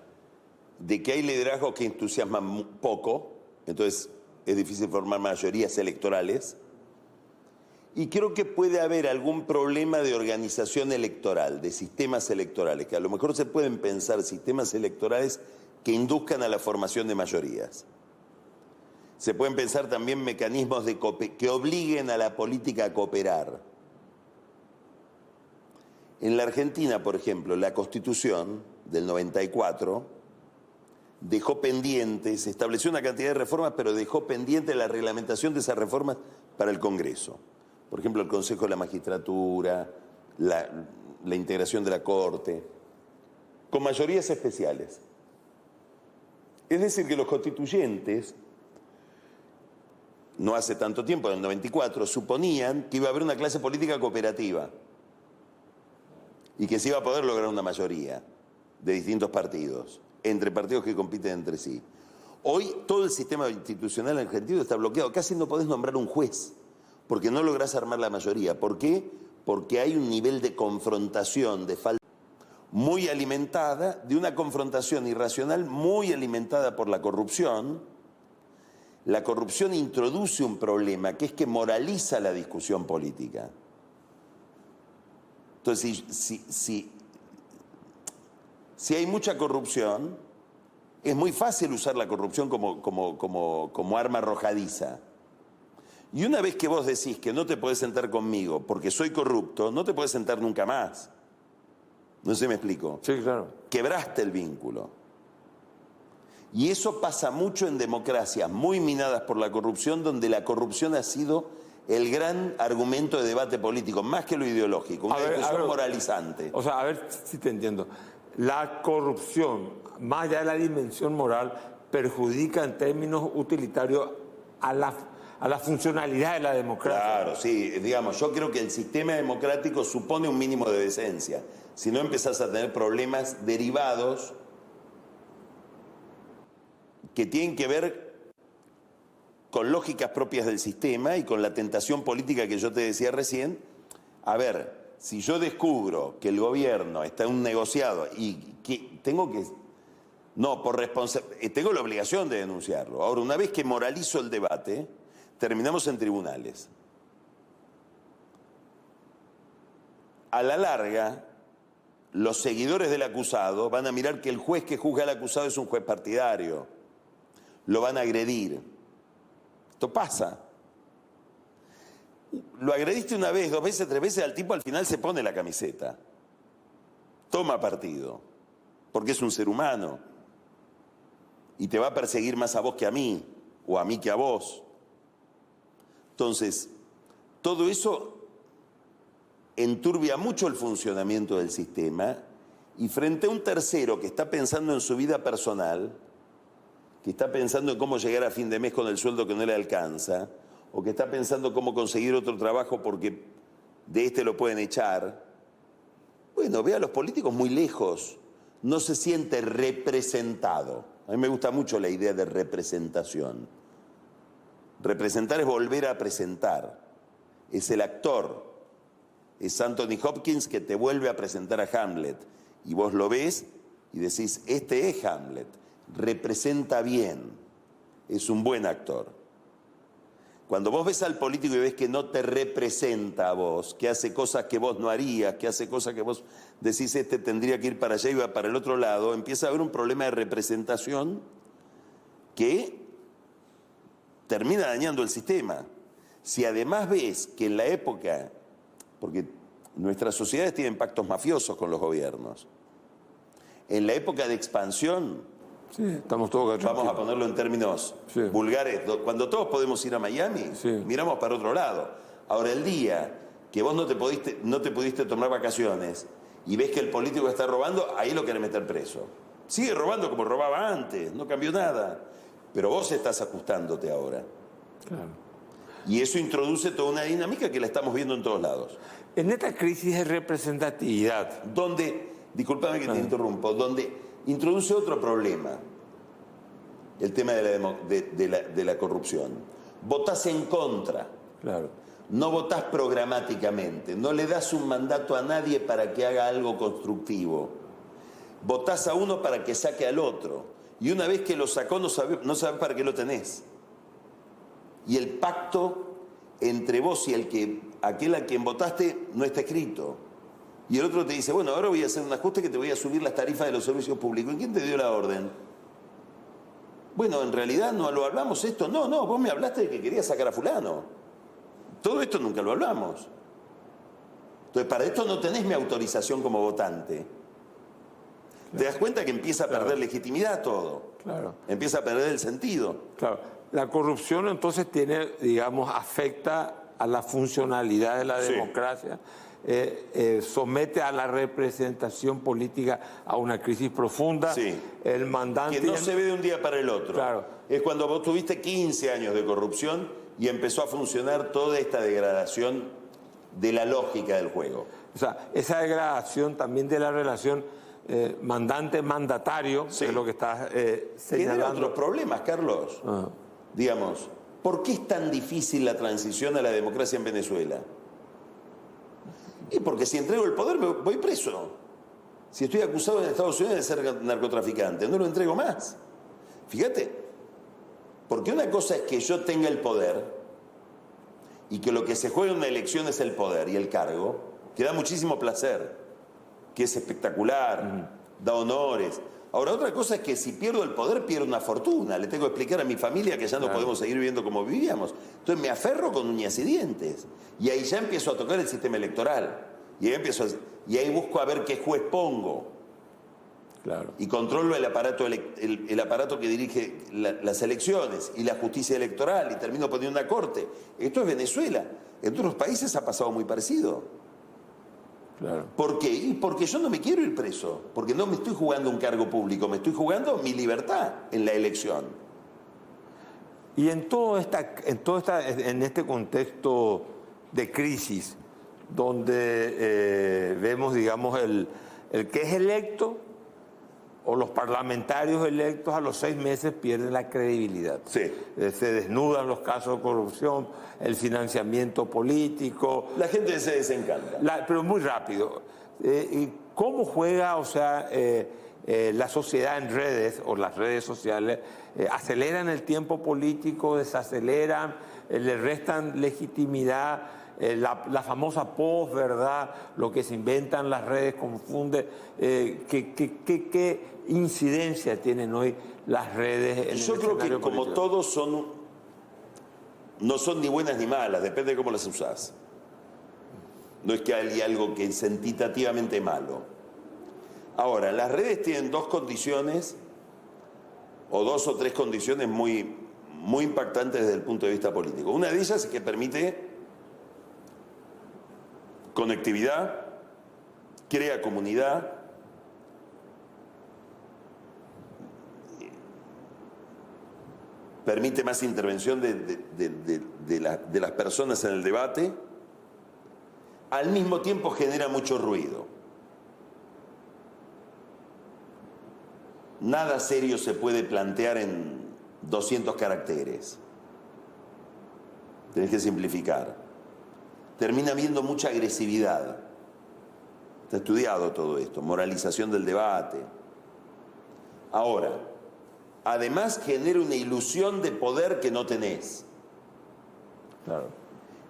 de que hay liderazgos que entusiasman poco, entonces es difícil formar mayorías electorales, y creo que puede haber algún problema de organización electoral, de sistemas electorales, que a lo mejor se pueden pensar sistemas electorales que induzcan a la formación de mayorías. Se pueden pensar también mecanismos que obliguen a la política a cooperar. En la Argentina, por ejemplo, la Constitución del 94 dejó pendientes, estableció una cantidad de reformas, pero dejó pendiente la reglamentación de esas reformas para el Congreso. Por ejemplo, el Consejo de la Magistratura, la integración de la Corte, con mayorías especiales. Es decir, que los constituyentes, no hace tanto tiempo, en el 94, suponían que iba a haber una clase política cooperativa y que se iba a poder lograr una mayoría de distintos partidos, entre partidos que compiten entre sí. Hoy todo el sistema institucional argentino está bloqueado. Casi no podés nombrar un juez porque no lográs armar la mayoría. ¿Por qué? Porque hay un nivel de confrontación, de falta muy alimentada, de una confrontación irracional muy alimentada por la corrupción. La corrupción introduce un problema que es que moraliza la discusión política. Entonces, si hay mucha corrupción, es muy fácil usar la corrupción como arma arrojadiza. Y una vez que vos decís que no te podés sentar conmigo porque soy corrupto, no te podés sentar nunca más. No sé si me explico.
Sí, claro.
Quebraste el vínculo. Y eso pasa mucho en democracias muy minadas por la corrupción, donde la corrupción ha sido el gran argumento de debate político, más que lo ideológico, una discusión moralizante.
O sea, a ver si te entiendo. La corrupción, más allá de la dimensión moral, perjudica en términos utilitarios a la funcionalidad de la democracia.
Claro, sí, digamos, yo creo que el sistema democrático supone un mínimo de decencia. Si no empezás a tener problemas derivados que tienen que ver con lógicas propias del sistema y con la tentación política que yo te decía recién. A ver, si yo descubro que el gobierno está en un negociado y que No, por responsabilidad. Tengo la obligación de denunciarlo. Ahora, una vez que moralizo el debate, terminamos en tribunales. A la larga, los seguidores del acusado van a mirar que el juez que juzga al acusado es un juez partidario. Lo van a agredir. Esto pasa. Lo agrediste una vez, 2 veces, 3 veces, al tipo al final se pone la camiseta. Toma partido. Porque es un ser humano. Y te va a perseguir más a vos que a mí, o a mí que a vos. Entonces, todo eso enturbia mucho el funcionamiento del sistema, y frente a un tercero que está pensando en su vida personal, que está pensando en cómo llegar a fin de mes con el sueldo que no le alcanza, o que está pensando cómo conseguir otro trabajo porque de este lo pueden echar, bueno, ve a los políticos muy lejos, no se siente representado. A mí me gusta mucho la idea de representación. Representar es volver a presentar, es el actor. Es Anthony Hopkins que te vuelve a presentar a Hamlet. Y vos lo ves y decís, este es Hamlet. Representa bien. Es un buen actor. Cuando vos ves al político y ves que no te representa a vos, que hace cosas que vos no harías, que hace cosas que vos decís, este tendría que ir para allá y va para el otro lado, empieza a haber un problema de representación que termina dañando el sistema. Si además ves que en la época... Porque nuestras sociedades tienen pactos mafiosos con los gobiernos. En la época de expansión,
sí, estamos todos
vamos a ponerlo en términos vulgares, cuando todos podemos ir a Miami, miramos para otro lado. Ahora, el día que vos no te pudiste tomar vacaciones y ves que el político está robando, ahí lo querés meter preso. Sigue robando como robaba antes, no cambió nada. Pero vos estás ajustándote ahora.
Claro.
Y eso introduce toda una dinámica que la estamos viendo en todos lados.
En esta crisis de representatividad,
donde, discúlpame que te interrumpo, donde introduce otro problema, el tema de la corrupción. Votás en contra.
Claro.
No votás programáticamente, no le das un mandato a nadie para que haga algo constructivo. Votás a uno para que saque al otro. Y una vez que lo sacó, no sabés para qué lo tenés. Y el pacto entre vos y aquel a quien votaste no está escrito. Y el otro te dice, bueno, ahora voy a hacer un ajuste que te voy a subir las tarifas de los servicios públicos. ¿Y quién te dio la orden? Bueno, en realidad no lo hablamos esto. No, vos me hablaste de que querías sacar a fulano. Todo esto nunca lo hablamos. Entonces, para esto no tenés mi autorización como votante. Claro. ¿Te das cuenta que empieza a perder legitimidad todo? Claro. Empieza a perder el sentido.
Claro. La corrupción entonces tiene, digamos, afecta a la funcionalidad de la democracia, somete a la representación política a una crisis profunda.
Sí.
El mandante...
Que no se ve de un día para el otro.
Claro.
Es cuando vos tuviste 15 años de corrupción y empezó a funcionar toda esta degradación de la lógica del juego.
O sea, esa degradación también de la relación mandante-mandatario, es lo que estás señalando.
Tiene otros problemas, Carlos. Digamos, ¿por qué es tan difícil la transición a la democracia en Venezuela? Y porque si entrego el poder voy preso. Si estoy acusado en Estados Unidos de ser narcotraficante, no lo entrego más. Fíjate, porque una cosa es que yo tenga el poder y que lo que se juega en una elección es el poder y el cargo, que da muchísimo placer, que es espectacular, da honores. Ahora, otra cosa es que si pierdo el poder, pierdo una fortuna. Le tengo que explicar a mi familia que ya no podemos seguir viviendo como vivíamos. Entonces me aferro con uñas y dientes. Y ahí ya empiezo a tocar el sistema electoral. Y ahí busco a ver qué juez pongo.
Claro.
Y controlo el aparato que dirige las elecciones y la justicia electoral. Y termino poniendo una corte. Esto es Venezuela. En otros países ha pasado muy parecido.
Claro.
¿Por qué? Y porque yo no me quiero ir preso, porque no me estoy jugando un cargo público, me estoy jugando mi libertad en la elección.
Y en este contexto de crisis, donde vemos, digamos, el que es electo o los parlamentarios electos a los 6 meses pierden la credibilidad.
Sí.
Se desnudan los casos de corrupción, el financiamiento político.
La gente se desencanta.
Pero muy rápido. ¿Cómo juega, o sea, la sociedad en redes o las redes sociales? ¿Aceleran el tiempo político, desaceleran, le restan legitimidad? La famosa posverdad, lo que se inventan las redes confunde. ¿Qué incidencia tienen hoy las redes en el
Yo creo que como
político?
todos no son ni buenas ni malas, depende de cómo las usás. No es que hay algo que es entitativamente malo. Ahora, las redes tienen dos condiciones, o dos o tres condiciones muy, muy impactantes desde el punto de vista político. Una de ellas es que permite conectividad, crea comunidad, permite más intervención de las personas en el debate, al mismo tiempo genera mucho ruido. Nada serio se puede plantear en 200 caracteres. Tenés que simplificar. Termina habiendo mucha agresividad. Está estudiado todo esto, moralización del debate. Ahora, además genera una ilusión de poder que no tenés.
Claro.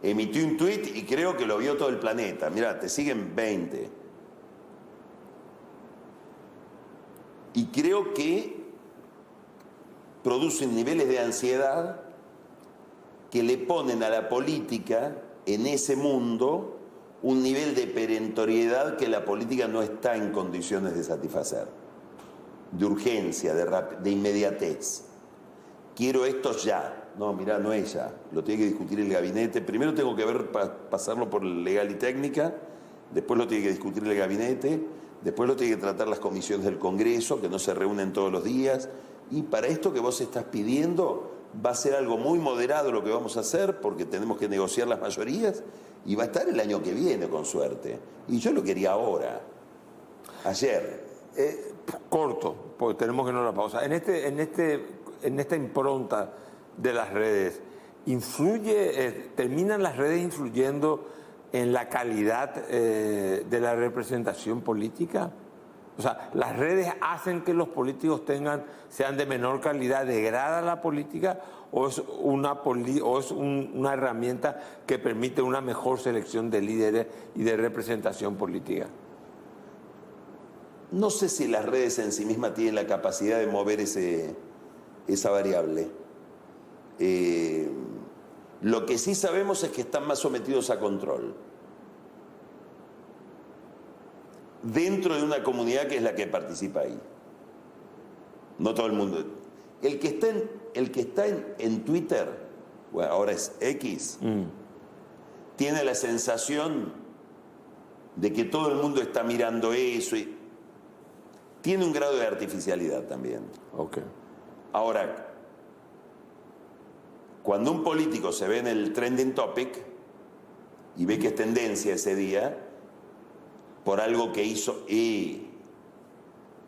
Emití un tuit y creo que lo vio todo el planeta. Mirá, te siguen 20. Y creo que producen niveles de ansiedad que le ponen a la política en ese mundo un nivel de perentoriedad que la política no está en condiciones de satisfacer, de urgencia, de inmediatez. Quiero esto ya. No, mirá, no es ya. Lo tiene que discutir el gabinete. Primero tengo que ver, pasarlo por legal y técnica, después lo tiene que discutir el gabinete, después lo tiene que tratar las comisiones del Congreso, que no se reúnen todos los días. Y para esto que vos estás pidiendo, va a ser algo muy moderado lo que vamos a hacer, porque tenemos que negociar las mayorías, y va a estar el año que viene, con suerte. Y yo lo quería ahora, ayer.
Corto, porque tenemos que ir a la pausa. En esta impronta de las redes, ¿terminan las redes influyendo en la calidad de la representación política? O sea, ¿las redes hacen que los políticos sean de menor calidad, degrada la política, o es una herramienta que permite una mejor selección de líderes y de representación política?
No sé si las redes en sí mismas tienen la capacidad de mover esa variable. Lo que sí sabemos es que están más sometidos a control. Dentro de una comunidad que es la que participa ahí. No todo el mundo. El que está en Twitter, bueno, ahora es X, tiene la sensación de que todo el mundo está mirando eso y tiene un grado de artificialidad también.
Okay.
Ahora, cuando un político se ve en el trending topic y ve que es tendencia ese día, por algo que hizo, y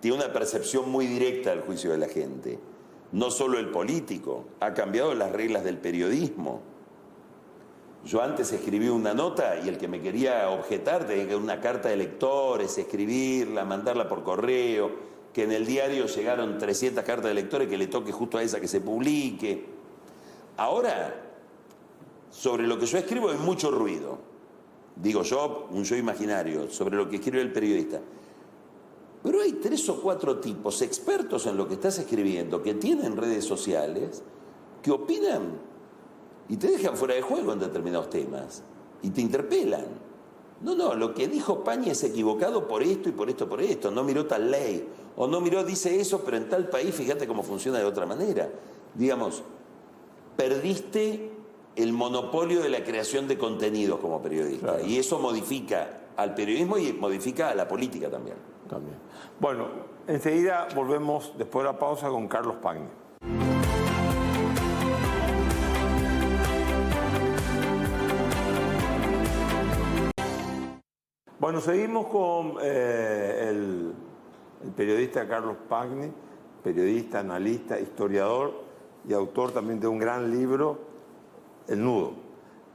tiene una percepción muy directa del juicio de la gente. No solo el político, ha cambiado las reglas del periodismo. Yo antes escribí una nota y el que me quería objetar tenía que dar una carta de lectores, escribirla, mandarla por correo, que en el diario llegaron 300 cartas de lectores, que le toque justo a esa que se publique. Ahora, sobre lo que yo escribo hay mucho ruido. Digo yo, un yo imaginario, sobre lo que escribe el periodista. Pero hay 3 o 4 tipos expertos en lo que estás escribiendo, que tienen redes sociales, que opinan y te dejan fuera de juego en determinados temas y te interpelan. No, lo que dijo Pañi es equivocado por esto y por esto, por esto. No miró tal ley. O no miró, dice eso, pero en tal país fíjate cómo funciona de otra manera. Digamos, perdiste el monopolio de la creación de contenidos como periodista. Claro. Y eso modifica al periodismo y modifica a la política también.
Bueno, enseguida volvemos después de la pausa con Carlos Pañi. Bueno, seguimos con el periodista Carlos Pañi, periodista, analista, historiador y autor también de un gran libro, El Nudo.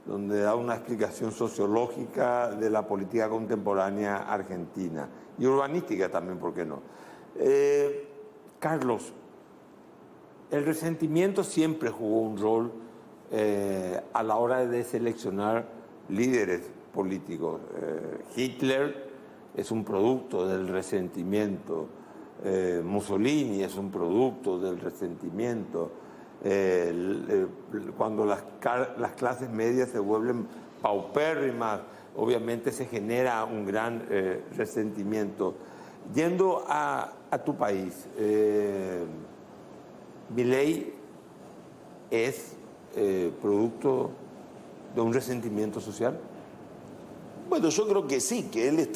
donde da una explicación sociológica de la política contemporánea argentina y urbanística también, ¿por qué no? Carlos, el resentimiento siempre jugó un rol a la hora de seleccionar líderes políticos. Hitler es un producto del resentimiento, Mussolini es un producto del resentimiento. Cuando las clases medias se vuelven paupérrimas, obviamente se genera un gran resentimiento. Yendo a tu país, Milei es producto de un resentimiento social.
Bueno, yo creo que sí, que él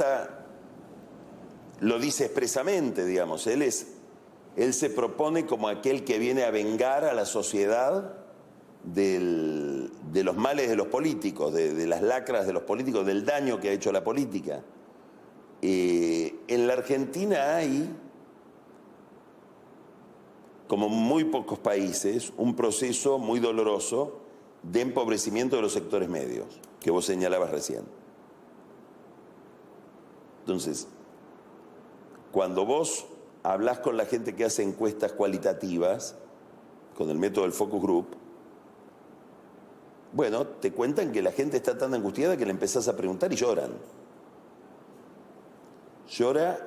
lo dice expresamente, digamos, él se propone como aquel que viene a vengar a la sociedad de los males de los políticos, de las lacras de los políticos, del daño que ha hecho la política. En la Argentina hay, como muy pocos países, un proceso muy doloroso de empobrecimiento de los sectores medios, que vos señalabas recién. Entonces, cuando vos hablás con la gente que hace encuestas cualitativas, con el método del focus group, bueno, te cuentan que la gente está tan angustiada que le empezás a preguntar y lloran. Llora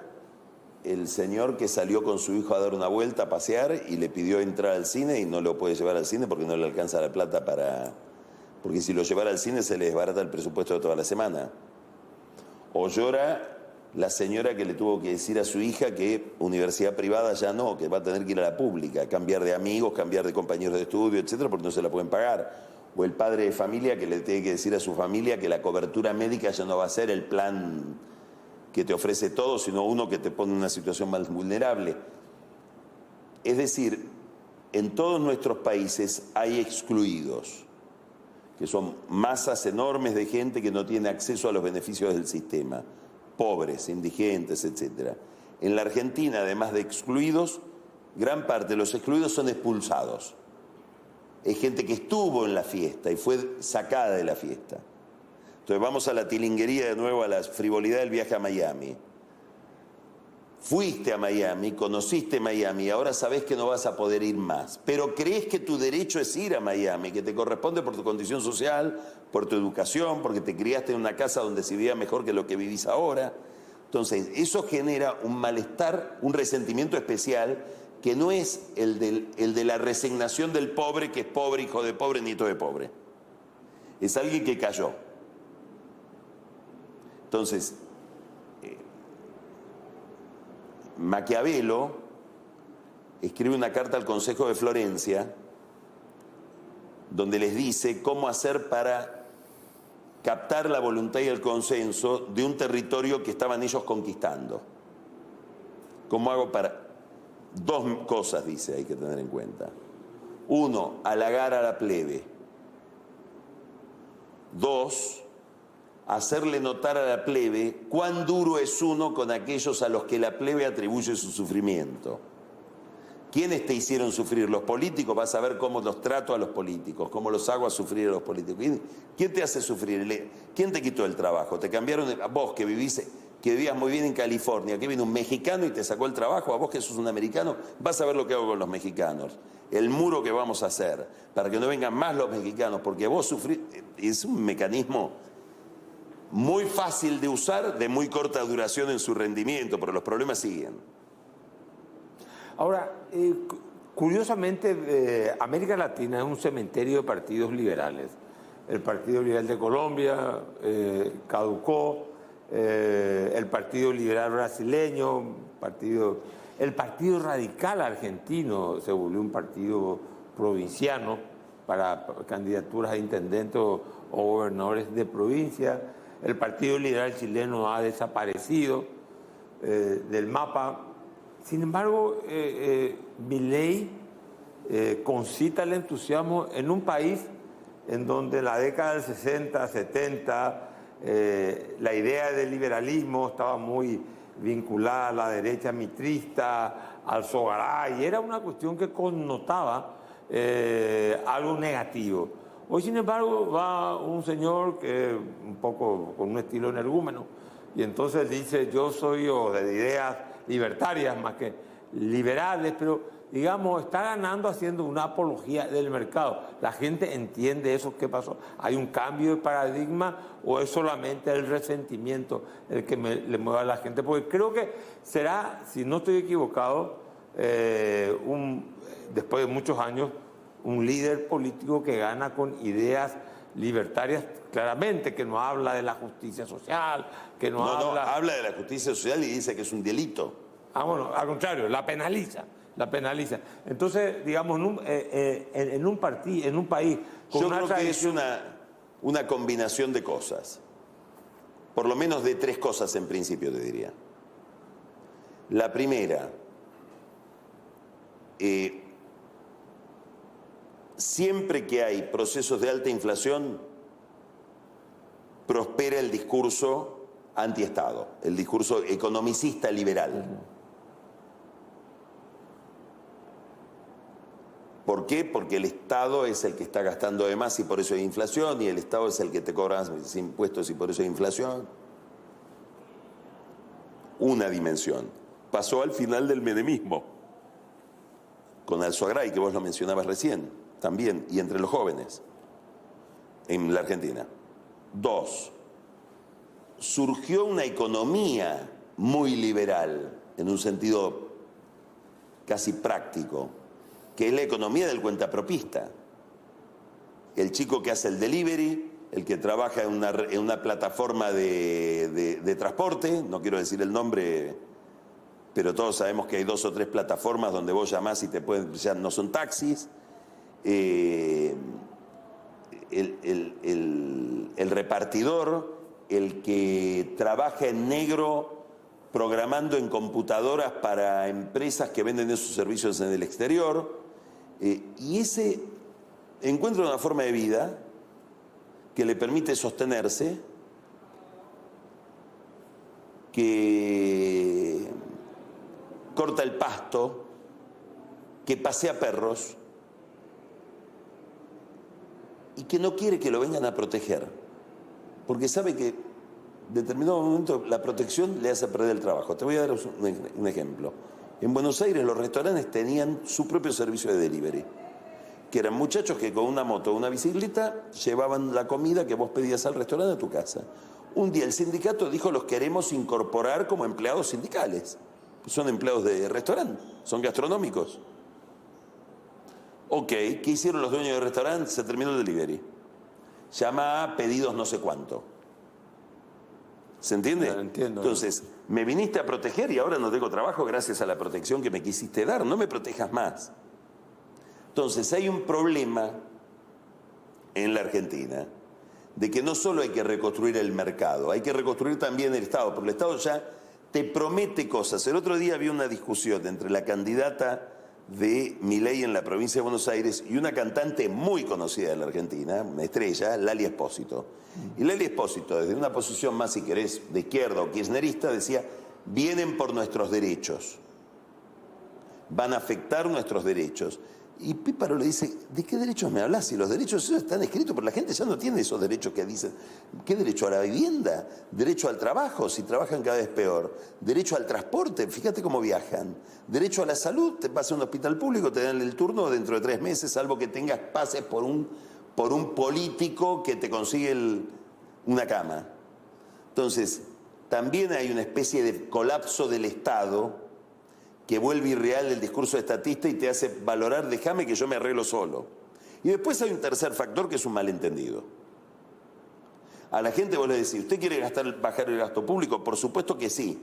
el señor que salió con su hijo a dar una vuelta, a pasear, y le pidió entrar al cine y no lo puede llevar al cine porque no le alcanza la plata porque si lo llevara al cine se le desbarata el presupuesto de toda la semana. O llora la señora que le tuvo que decir a su hija que universidad privada ya no, que va a tener que ir a la pública, cambiar de amigos, cambiar de compañeros de estudio, etcétera, porque no se la pueden pagar. O el padre de familia que le tiene que decir a su familia que la cobertura médica ya no va a ser el plan que te ofrece todo, sino uno que te pone en una situación más vulnerable. Es decir, en todos nuestros países hay excluidos, que son masas enormes de gente que no tiene acceso a los beneficios del sistema, pobres, indigentes, etc. En la Argentina, además de excluidos, gran parte de los excluidos son expulsados. Es gente que estuvo en la fiesta y fue sacada de la fiesta. Entonces vamos a la tilinguería de nuevo, a la frivolidad del viaje a Miami. Fuiste a Miami, conociste Miami, ahora sabés que no vas a poder ir más. Pero crees que tu derecho es ir a Miami, que te corresponde por tu condición social, por tu educación, porque te criaste en una casa donde se vivía mejor que lo que vivís ahora. Entonces, eso genera un malestar, un resentimiento especial, que no es el de la resignación del pobre, que es pobre, hijo de pobre, nieto de pobre. Es alguien que cayó. Entonces, Maquiavelo escribe una carta al Consejo de Florencia donde les dice cómo hacer para captar la voluntad y el consenso de un territorio que estaban ellos conquistando. ¿Cómo hago para...? Dos cosas, dice, hay que tener en cuenta. Uno, halagar a la plebe. Dos, hacerle notar a la plebe cuán duro es uno con aquellos a los que la plebe atribuye su sufrimiento. ¿Quiénes te hicieron sufrir? Los políticos. Vas a ver cómo los trato a los políticos, cómo los hago a sufrir a los políticos. ¿Quién te hace sufrir? ¿Quién te quitó el trabajo? ¿Te cambiaron? A vos que vivías muy bien en California, que viene un mexicano y te sacó el trabajo, a vos que sos un americano, vas a ver lo que hago con los mexicanos. El muro que vamos a hacer para que no vengan más los mexicanos, porque vos sufrís. Es un mecanismo muy fácil de usar, de muy corta duración en su rendimiento, pero los problemas siguen.
Ahora, curiosamente, América Latina es un cementerio de partidos liberales. El Partido Liberal de Colombia caducó, el Partido Liberal Brasileño, el Partido Radical Argentino se volvió un partido provinciano para candidaturas a intendentes o gobernadores de provincia. El Partido Liberal Chileno ha desaparecido del mapa. Sin embargo, Milei concita el entusiasmo en un país en donde en la década del 60, 70, la idea del liberalismo estaba muy vinculada a la derecha mitrista, al Sogaray, y era una cuestión que connotaba algo negativo. Hoy, sin embargo, va un señor que es un poco con un estilo energúmeno y entonces dice, yo soy de ideas libertarias más que liberales, pero digamos, está ganando haciendo una apología del mercado. ¿La gente entiende eso? ¿Qué pasó? ¿Hay un cambio de paradigma o es solamente el resentimiento el que le mueve a la gente? Porque creo que será, si no estoy equivocado, después de muchos años, un líder político que gana con ideas libertarias, claramente, que no habla de la justicia social, que no habla...
No, habla de la justicia social y dice que es un delito.
Ah, bueno, al contrario, la penaliza. La penaliza. Entonces, digamos, en un país con
yo
una
creo
tradición...
que es una combinación de cosas. Por lo menos de tres cosas en principio, te diría. La primera, siempre que hay procesos de alta inflación, prospera el discurso antiestado, el discurso economicista liberal. ¿Por qué? Porque el Estado es el que está gastando de más y por eso hay inflación, y el Estado es el que te cobra más impuestos y por eso hay inflación. Una dimensión. Pasó al final del menemismo, con Alzugaray, que vos lo mencionabas recién, también, y entre los jóvenes, en la Argentina. Dos, surgió una economía muy liberal, en un sentido casi práctico, que es la economía del cuentapropista. El chico que hace el delivery, el que trabaja en una plataforma de transporte, no quiero decir el nombre, pero todos sabemos que hay 2 o 3 plataformas donde vos llamás y ya no son taxis. El repartidor, el que trabaja en negro programando en computadoras para empresas que venden esos servicios en el exterior. Y ese encuentra una forma de vida que le permite sostenerse, que corta el pasto, que pasea perros y que no quiere que lo vengan a proteger, porque sabe que en determinado momento la protección le hace perder el trabajo. Te voy a dar un ejemplo. En Buenos Aires los restaurantes tenían su propio servicio de delivery, que eran muchachos que con una moto o una bicicleta llevaban la comida que vos pedías al restaurante a tu casa. Un día el sindicato dijo, los queremos incorporar como empleados sindicales. Son empleados de restaurante, son gastronómicos. Ok, ¿qué hicieron los dueños del restaurante? Se terminó el delivery. Llama a pedidos no sé cuánto. ¿Se entiende?
Ya, entiendo.
Entonces, me viniste a proteger y ahora no tengo trabajo gracias a la protección que me quisiste dar. No me protejas más. Entonces, hay un problema en la Argentina de que no solo hay que reconstruir el mercado, hay que reconstruir también el Estado, porque el Estado ya te promete cosas. El otro día había una discusión entre la candidata de Milei en la provincia de Buenos Aires y una cantante muy conocida de la Argentina, una estrella, Lali Espósito. Y Lali Espósito, desde una posición más, si querés, de izquierda o kirchnerista, decía, vienen por nuestros derechos, van a afectar nuestros derechos. Y Píparo le dice, ¿de qué derechos me hablas? Si los derechos esos están escritos, pero la gente ya no tiene esos derechos que dicen. ¿Qué derecho a la vivienda? ¿Derecho al trabajo? Si trabajan cada vez peor. ¿Derecho al transporte? Fíjate cómo viajan. ¿Derecho a la salud? Te vas a un hospital público, te dan el turno dentro de 3 meses, salvo que pases por un político que te consigue una cama. Entonces, también hay una especie de colapso del Estado que vuelve irreal el discurso estatista y te hace valorar, déjame que yo me arreglo solo. Y después hay un tercer factor que es un malentendido. A la gente vos le decís, ¿usted quiere bajar el gasto público? Por supuesto que sí.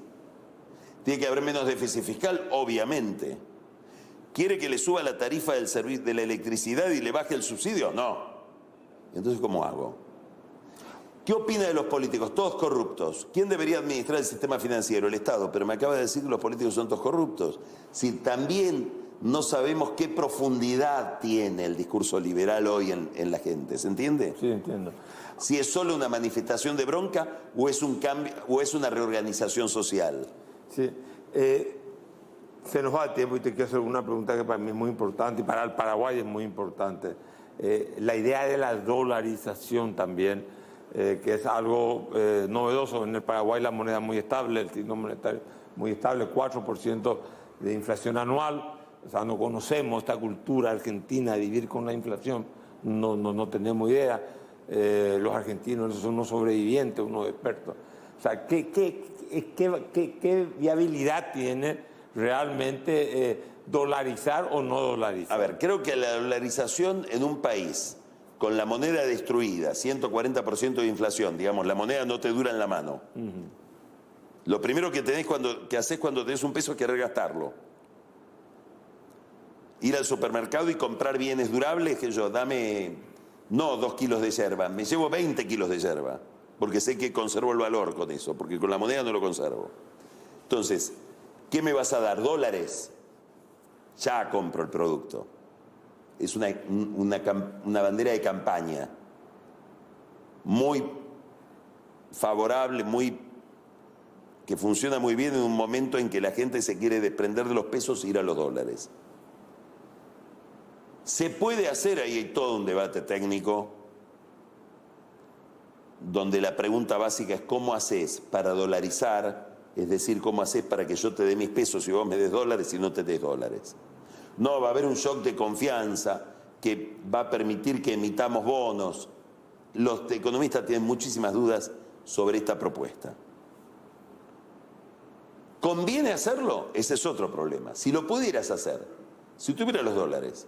¿Tiene que haber menos déficit fiscal? Obviamente. ¿Quiere que le suba la tarifa de la electricidad y le baje el subsidio? No. Entonces, ¿cómo hago? ¿Qué opina de los políticos? Todos corruptos. ¿Quién debería administrar el sistema financiero? El Estado. Pero me acaba de decir que los políticos son todos corruptos. Si también no sabemos qué profundidad tiene el discurso liberal hoy en la gente. ¿Se entiende?
Sí, entiendo.
Si es solo una manifestación de bronca o es un cambio o es una reorganización social.
Sí. Se nos va el tiempo y te quiero hacer una pregunta que para mí es muy importante y para el Paraguay es muy importante. la idea de la dolarización también, que es algo novedoso. En el Paraguay la moneda muy estable, el signo monetario muy estable, 4% de inflación anual. O sea, no conocemos esta cultura argentina de vivir con la inflación, no tenemos idea. Los argentinos son unos sobrevivientes, unos expertos. O sea, ¿qué viabilidad tiene realmente dolarizar o no dolarizar?
A ver, creo que la dolarización en un país con la moneda destruida, 140% de inflación, digamos, la moneda no te dura en la mano. Lo primero que haces cuando tenés un peso es querer gastarlo. Ir al supermercado y comprar bienes durables, que yo, dame, no 2 kilos de yerba, me llevo 20 kilos de yerba, porque sé que conservo el valor con eso, porque con la moneda no lo conservo. Entonces, ¿qué me vas a dar? ¿Dólares? Ya compro el producto. Es una bandera de campaña muy favorable, que funciona muy bien en un momento en que la gente se quiere desprender de los pesos e ir a los dólares. Se puede hacer, ahí hay todo un debate técnico, donde la pregunta básica es ¿cómo haces para dolarizar? Es decir, ¿cómo haces para que yo te dé mis pesos y vos me des dólares y no te des dólares? No, va a haber un shock de confianza que va a permitir que emitamos bonos. Los economistas tienen muchísimas dudas sobre esta propuesta. ¿Conviene hacerlo? Ese es otro problema. Si lo pudieras hacer, si tuvieras los dólares,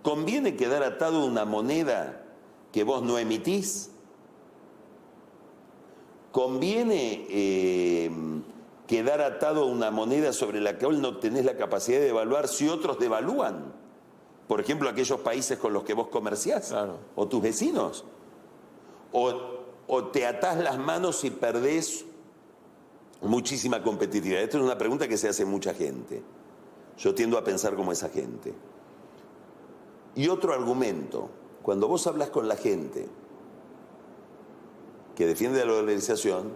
¿conviene quedar atado a una moneda que vos no emitís? ¿Conviene quedar atado a una moneda sobre la cual no tenés la capacidad de evaluar si otros devalúan? Por ejemplo, aquellos países con los que vos comerciás, claro, o tus vecinos. O te atás las manos y perdés muchísima competitividad. Esta es una pregunta que se hace mucha gente. Yo tiendo a pensar como esa gente. Y otro argumento, cuando vos hablas con la gente que defiende la dolarización,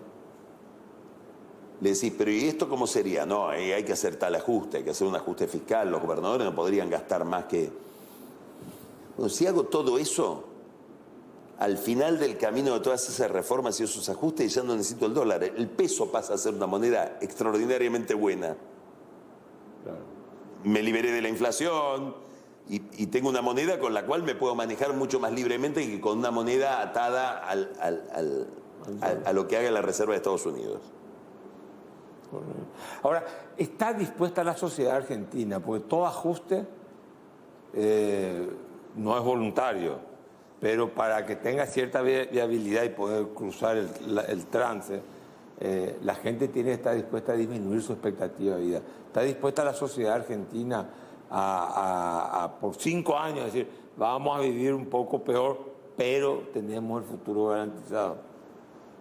le decís, pero ¿y esto cómo sería? No, hay que hacer tal ajuste, hay que hacer un ajuste fiscal, los gobernadores no podrían gastar más que... Bueno, si hago todo eso, al final del camino de todas esas reformas y esos ajustes ya no necesito el dólar. El peso pasa a ser una moneda extraordinariamente buena. Claro. Me liberé de la inflación y tengo una moneda con la cual me puedo manejar mucho más libremente que con una moneda atada a lo que haga la Reserva de Estados Unidos.
Ahora, ¿está dispuesta la sociedad argentina? Porque todo ajuste no es voluntario, pero para que tenga cierta viabilidad y poder cruzar el trance, la gente tiene que estar dispuesta a disminuir su expectativa de vida. ¿Está dispuesta la sociedad argentina por 5 años decir, vamos a vivir un poco peor, pero tenemos el futuro garantizado?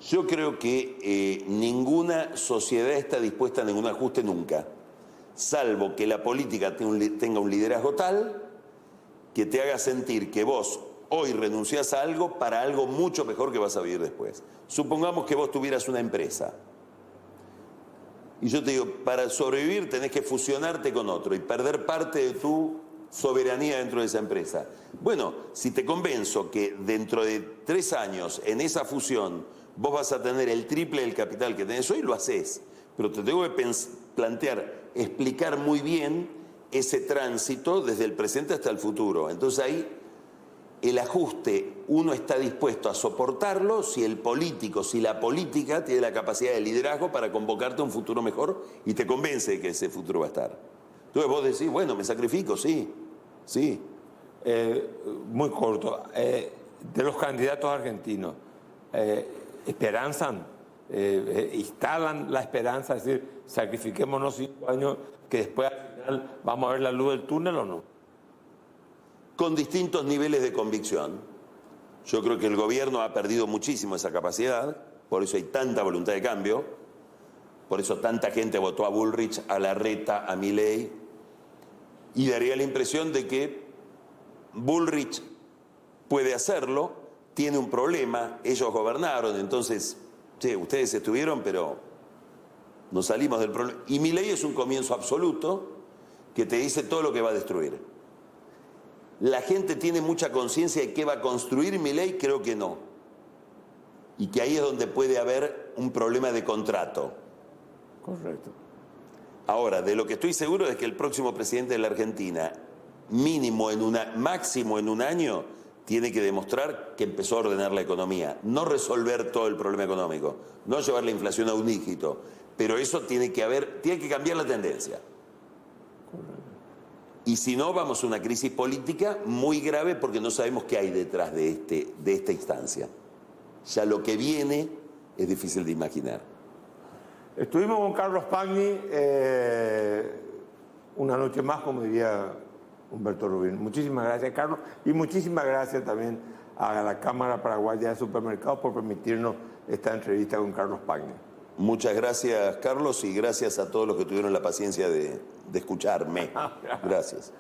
Yo creo que ninguna sociedad está dispuesta a ningún ajuste nunca, salvo que la política tenga un liderazgo tal que te haga sentir que vos hoy renunciás a algo para algo mucho mejor que vas a vivir después. Supongamos que vos tuvieras una empresa y yo te digo, para sobrevivir tenés que fusionarte con otro y perder parte de tu soberanía dentro de esa empresa. Bueno, si te convenzo que dentro de 3 años en esa fusión vos vas a tener el triple del capital que tenés hoy, lo haces. Pero te tengo que explicar muy bien ese tránsito desde el presente hasta el futuro. Entonces ahí el ajuste uno está dispuesto a soportarlo si el político, si la política tiene la capacidad de liderazgo para convocarte a un futuro mejor y te convence de que ese futuro va a estar. Entonces vos decís, bueno, me sacrifico, sí.
Muy corto. De los candidatos argentinos, ¿esperanzan? ¿Instalan la esperanza? Es decir, sacrifiquémonos 5 años que después al final vamos a ver la luz del túnel o no.
Con distintos niveles de convicción. Yo creo que el gobierno ha perdido muchísimo esa capacidad, por eso hay tanta voluntad de cambio, por eso tanta gente votó a Bullrich, a Larreta, a Milei, y daría la impresión de que Bullrich puede hacerlo, tiene un problema, ellos gobernaron, entonces, sí, ustedes estuvieron, pero nos salimos del problema. Y Milei es un comienzo absoluto que te dice todo lo que va a destruir. ¿La gente tiene mucha conciencia de qué va a construir Milei? Creo que no. Y que ahí es donde puede haber un problema de contrato.
Correcto.
Ahora, de lo que estoy seguro es que el próximo presidente de la Argentina, máximo en un año, tiene que demostrar que empezó a ordenar la economía, no resolver todo el problema económico, no llevar la inflación a un dígito, pero eso tiene que cambiar la tendencia. Y si no, vamos a una crisis política muy grave porque no sabemos qué hay detrás de esta instancia. Ya lo que viene es difícil de imaginar.
Estuvimos con Carlos Pagni una noche más, como diría Humberto Rubín. Muchísimas gracias, Carlos, y muchísimas gracias también a la Cámara Paraguaya de Supermercados por permitirnos esta entrevista con Carlos Pagni.
Muchas gracias, Carlos, y gracias a todos los que tuvieron la paciencia de escucharme. Gracias.